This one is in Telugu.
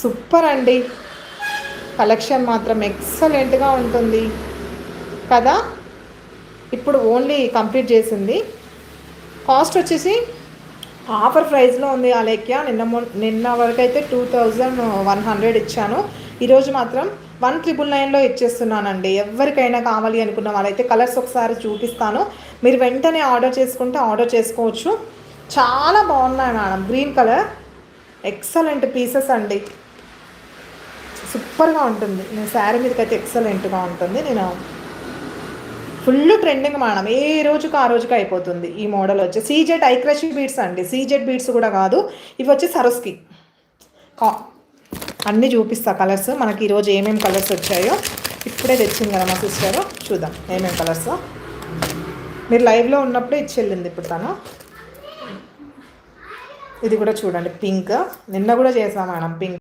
సూపర్ అండి, కలెక్షన్ మాత్రం ఎక్సలెంట్గా ఉంటుంది కదా. ఇప్పుడు ఓన్లీ కంప్లీట్ చేసింది. కాస్ట్ వచ్చేసి ఆఫర్ ప్రైస్లో ఉంది అలేఖ్య. నిన్న వరకు అయితే 2100 ఇచ్చాను. ఈరోజు మాత్రం 1999లో ఇచ్చేస్తున్నానండి. ఎవరికైనా కావాలి అనుకున్న వాళ్ళైతే కలర్స్ ఒకసారి చూపిస్తాను, మీరు వెంటనే ఆర్డర్ చేసుకుంటే ఆర్డర్ చేసుకోవచ్చు. చాలా బాగున్నాయి madam. Green colour excellent pieces అండి, సూపర్గా ఉంటుంది. నేను శారీ మీదకైతే ఎక్సలెంట్గా ఉంటుంది. నేను ఫుల్ ట్రెండింగ్ మేడం, ఏ రోజుకి ఆ రోజుకి అయిపోతుంది. ఈ మోడల్ వచ్చి సీజెడ్ ఐక్రషి బీడ్స్ అండి, సీజెడ్ బీడ్స్ కూడా కాదు, ఇవి వచ్చి సరస్కి. అన్నీ చూపిస్తా కలర్స్. మనకి ఈరోజు ఏమేమి కలర్స్ వచ్చాయో ఇప్పుడే తెచ్చింది కదా మా సిస్టర్, చూద్దాం ఏమేమి కలర్స్. మీరు లైవ్లో ఉన్నప్పుడే ఇచ్చి వెళ్ళింది ఇప్పుడు తను. ఇది కూడా చూడండి పింక్, నిన్న కూడా చేసాం మేడం పింక్.